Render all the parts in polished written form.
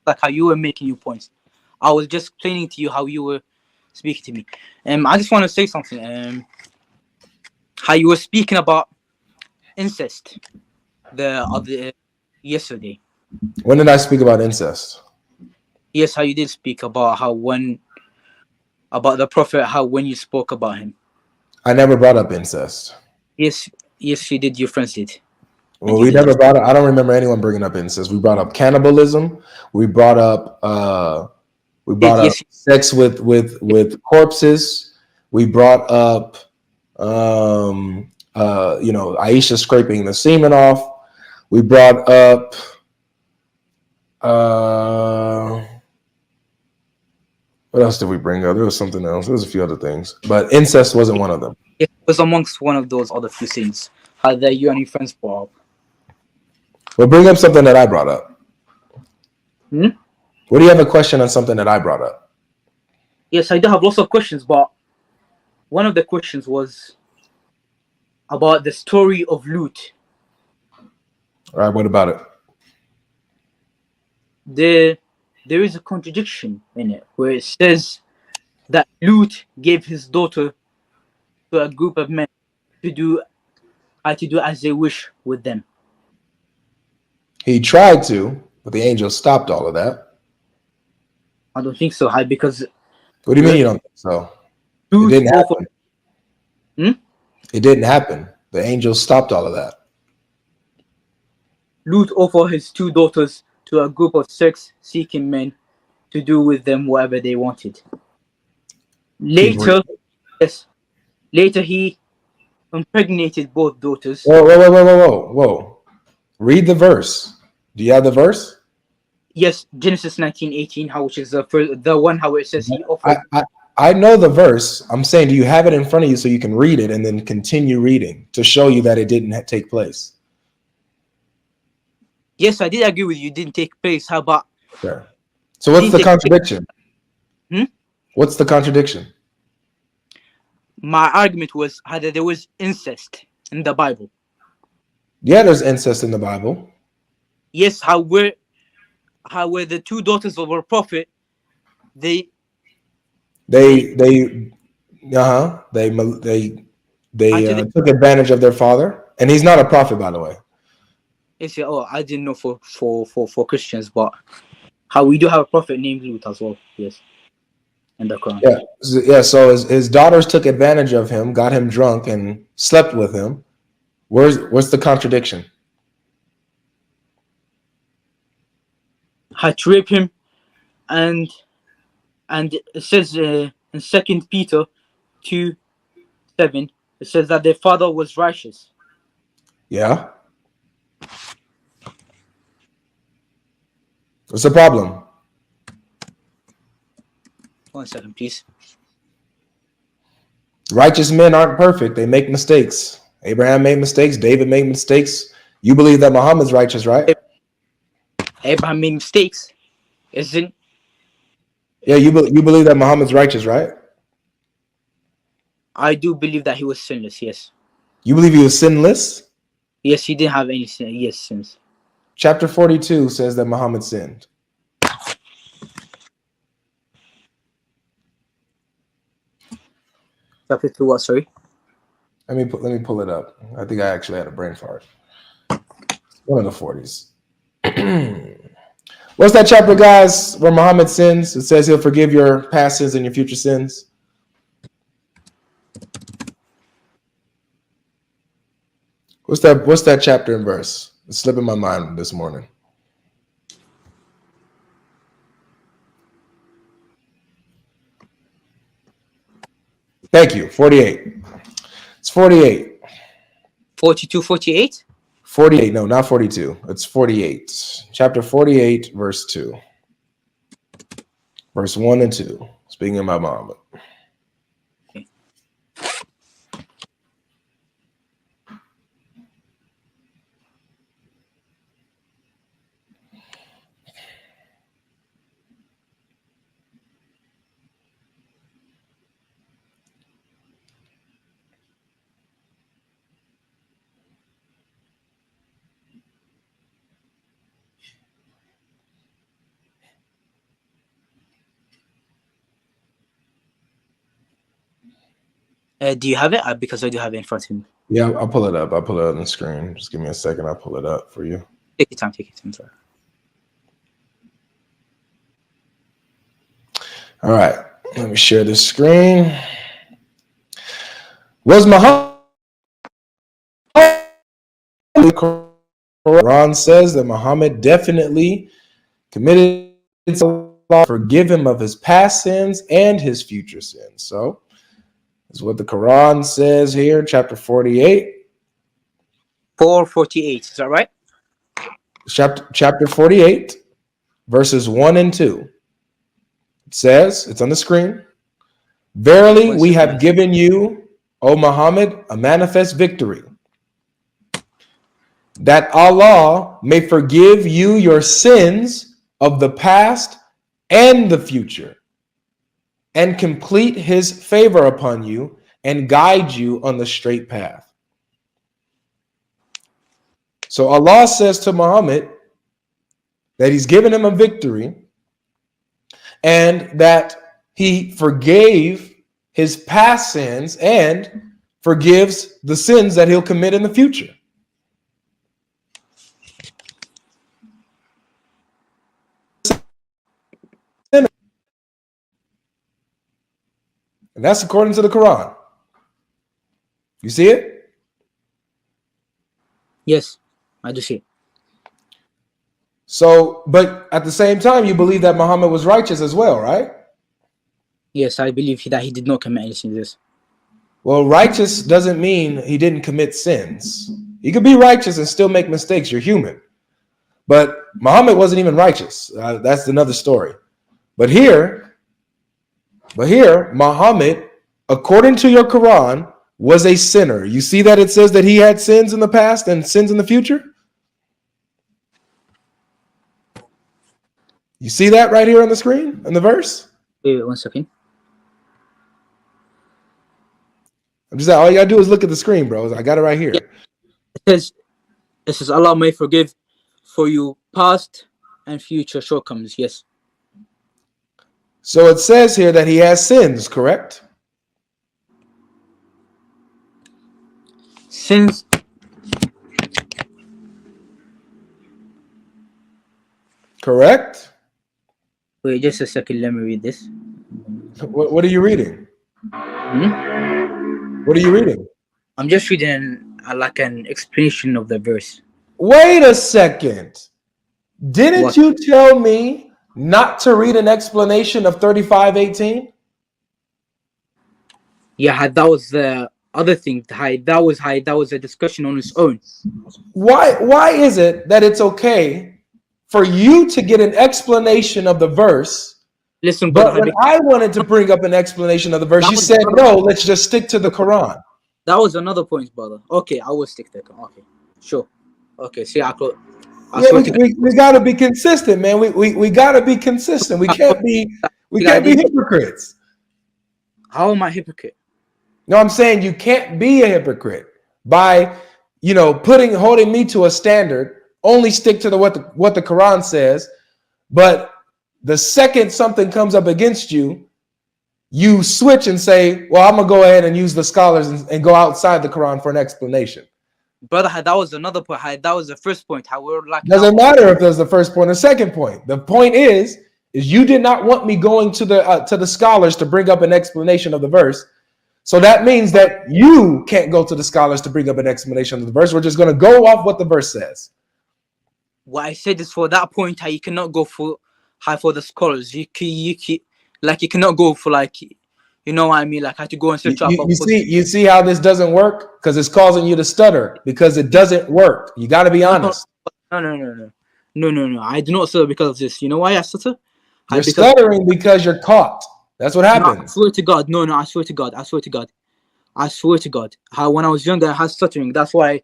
like how you were making your points. I was just explaining to you how you were speaking to me. I just want to say something. How you were speaking about incest the other yesterday. When did I speak about incest? Yes, how you did speak about how when about the prophet, how when you spoke about him. I never brought up incest. Yes, yes, you did. Your friends did, and Well, you we did never just brought up, I don't remember anyone bringing up incest. We brought up cannibalism. We brought up did. Yes, sex with corpses. We brought up Aisha scraping the semen off. We brought up uh what else did we bring up? There was something else. There was a few other things, but incest wasn't one of them. it was amongst one of those other few things. How that you and your friends brought up. Well, bring up something that I brought up. Hmm? What do you have a question on something that I brought up? Yes, I do have lots of questions, but one of the questions was about the story of Lut. All right, what about it? There, there is a contradiction in it where it says that Lut gave his daughter to a group of men to do to do as they wish with them. He tried to, but the angel stopped all of that. I don't think so, because What do you mean you don't think so? It Lut didn't offered. happen. Hmm? It didn't happen. The angel stopped all of that. Lut offered his two daughters to a group of sex-seeking men to do with them whatever they wanted. Keep Later, yes, later he impregnated both daughters. whoa, whoa, whoa, whoa, whoa, whoa, whoa. Read the verse. Do you have the verse? Yes, Genesis 19:18, how which is the one how it says he I, offered. I I know the verse. I'm saying, do you have it in front of you so you can read it and then continue reading to show you that it didn't take place? Yes, I did agree with you. It didn't take place. How about Okay. So it what's didn't the take place? contradiction? Hmm? What's the contradiction? My argument was how that there was incest in the Bible. Yeah, there's incest in the Bible. Yes, how were the two daughters of our prophet? They they They they after they took advantage of their father, and he's not a prophet, by the way. they say, oh, I didn't know for Christians, but how we do have a prophet named Lut as well. Yes, in the Quran. Yeah, yeah. So his daughters took advantage of him, got him drunk, and slept with him. Where's the contradiction? Had to rape him, and it says in Second Peter 2:7, it says that their father was righteous. Yeah. What's the problem? 1 second, please. Righteous men aren't perfect. They make mistakes. Abraham made mistakes. David made mistakes. You believe that Muhammad's righteous, right? Abraham made mistakes, isn't? Yeah, you believe that Muhammad's righteous, right? I do believe that he was sinless. Yes, You believe he was sinless? yes, he didn't have any sin. Yes, sins. Chapter 42 says that Muhammad sinned. Chapter 2, what? Sorry. Let me pull it up. I think I actually had a brain fart. One of the 40s. What's that chapter, guys, where Muhammad sins? It says he'll forgive your past sins and your future sins. What's that chapter and verse? It's slipping my mind this morning. Thank you. 48. It's 48. 42, 48. 48. No, not 42. It's 48. Chapter 48, verse 2. Verse 1 and 2. Speaking about Muhammad. Okay. Do you have it? Because I do have it in front of me. Yeah, I'll pull it up. I'll pull it up on the screen. Just give me a second. I'll pull it up for you. Take your time. Take your time. Sorry. All right. Let me share this screen. Was Muhammad? Quran says that Muhammad definitely committed Allah, forgive him of his past sins and his future sins. So that's what the Quran says here, chapter 48. 448. Is that right? Chapter 48, verses 1 and 2. It says, it's on the screen. Verily, we have given you, O Muhammad, a manifest victory, that Allah may forgive you your sins of the past and the future, and complete his favor upon you and guide you on the straight path. So Allah says to Muhammad that he's given him a victory and that he forgave his past sins and forgives the sins that he'll commit in the future. And that's according to the Quran. You see it? Yes, I do see it. So, but at the same time, you believe that Muhammad was righteous as well, right? Yes, I believe that he did not commit any sins. Well, righteous doesn't mean he didn't commit sins. He could be righteous and still make mistakes. You're human. But Muhammad wasn't even righteous. That's another story. But here, Muhammad, according to your Quran, was a sinner. You see that it says that he had sins in the past and sins in the future? You see that right here on the screen, in the verse? Wait, 1 second. I'm just all you gotta do is look at the screen, bro. I got it right here. Yeah. It says Allah may forgive for you past and future shortcomings. Yes. So it says here that he has sins, correct? Sins. Correct? Wait, just a second. Let me read this. What are you reading? What are you reading? I'm just reading like an explanation of the verse. Wait a second. Didn't you tell me not to read an explanation of 35:18? Yeah, that was the other thing. That was a discussion on its own. Why is it that it's okay for you to get an explanation of the verse? Listen, but when I wanted to bring up an explanation of the verse, you said no. Let's just stick to the Quran. That was another point, brother. Okay, I will stick to the Quran. Okay, sure. Okay, see, we gotta be consistent, man. We gotta be consistent. We can't be hypocrites. How am I a hypocrite? No, I'm saying you can't be a hypocrite by holding me to a standard. Only stick to what the Quran says, but the second something comes up against you, you switch and say, well, I'm going to go ahead and use the scholars and go outside the Quran for an explanation. Brother, that was another point. That was the first point. How we're like, doesn't matter if there's the first point or second point. The point is you did not want me going to the scholars to bring up an explanation of the verse. So that means that you can't go to the scholars to bring up an explanation of the verse. We're just going to go off what the verse says. What I said is for that point, how you cannot go for the scholars. You cannot go for you know what I mean? Like, I had to go and search up. You see how this doesn't work? Because it's causing you to stutter. Because it doesn't work. You got to be honest. No. I do not stutter because of this. You know why I stutter? You're stuttering because you're caught. That's what happens. No, I swear to God. No, I swear to God. I swear to God. How when I was younger, I had stuttering. That's why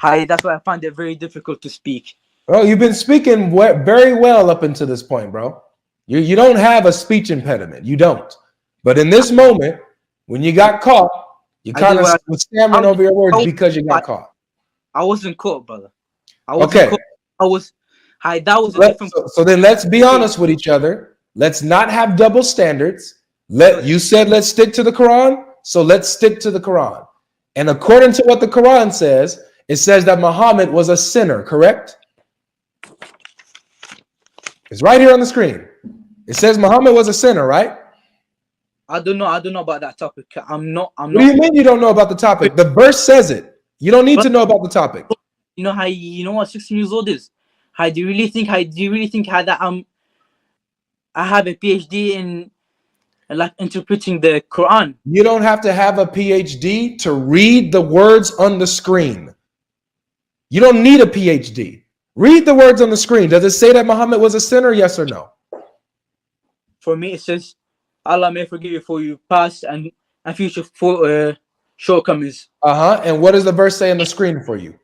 I find it very difficult to speak. Oh, you've been speaking very well up until this point, bro. You don't have a speech impediment. You don't. But in this moment, when you got caught, you kind of was stammering over your words because you got caught. I wasn't caught, brother. I wasn't caught. That was a different. So then let's be honest with each other. Let's not have double standards. You said let's stick to the Quran. So let's stick to the Quran. And according to what the Quran says, it says that Muhammad was a sinner, correct? It's right here on the screen. It says Muhammad was a sinner, right? I don't know. I don't know about that topic. I'm not. What do you mean you don't know about the topic? The verse says it. You don't need to know about the topic. You know how you know what 16 years old is? How do you really think? How do you really think how that I have a PhD in like interpreting the Quran? You don't have to have a PhD to read the words on the screen. You don't need a PhD. Read the words on the screen. Does it say that Muhammad was a sinner? Yes or no? For me, it says, "Allah may forgive you for your past and future for shortcomings." And what does the verse say on the screen for you?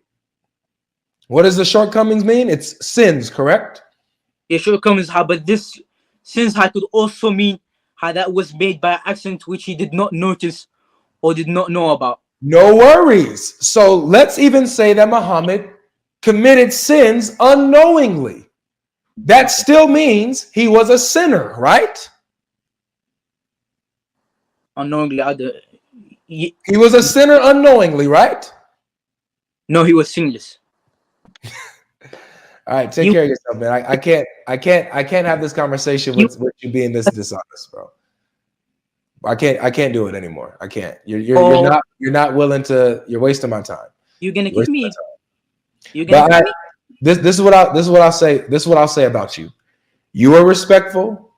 What does the shortcomings mean? It's sins, correct? Yeah, shortcomings. How, but this sins how could also mean how that was made by accident, which he did not notice or did not know about. No worries. So let's even say that Muhammad committed sins unknowingly. That still means he was a sinner, right? Unknowingly, He was a sinner unknowingly, right? no, he was sinless. All right, take care of yourself, man. I can't have this conversation with you being this dishonest, bro. I can't do it anymore. I can't. You're not willing to. You're wasting my time. You're gonna kick me. This is what I'll say. This is what I'll say about you. You were respectful.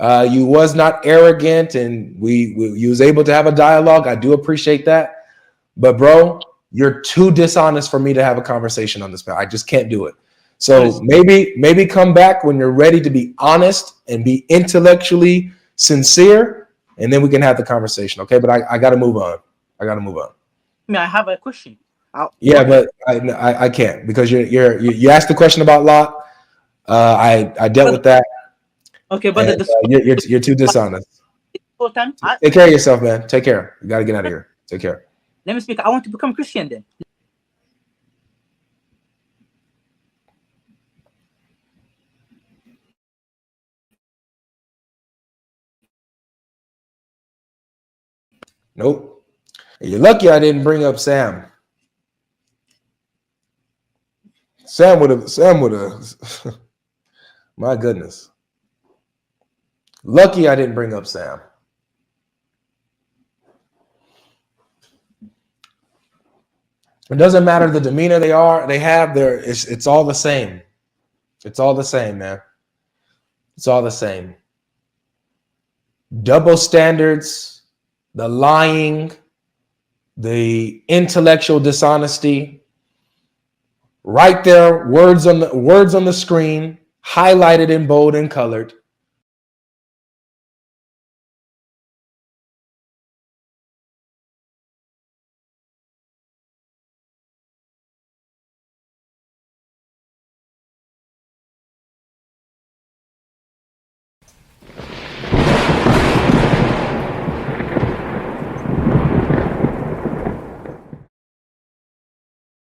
You was not arrogant, and you was able to have a dialogue. I do appreciate that. But bro, you're too dishonest for me to have a conversation on this, man. I just can't do it. So maybe come back when you're ready to be honest and be intellectually sincere, and then we can have the conversation, okay? But I got to move on. I mean, I have a question. But I can't because you asked the question about Lot. I dealt with that. Okay, but you're too dishonest. Time. Take care of yourself, man. Take care. You got to get out of here. Take care. Let me speak. I want to become Christian then. Nope. You're lucky I didn't bring up Sam. Sam would have. My goodness. Lucky I didn't bring up Sam. It doesn't matter the demeanor they have there. It's all the same. It's all the same, man. It's all the same. Double standards, the lying, the intellectual dishonesty. Right there, words on the screen, highlighted in bold and colored.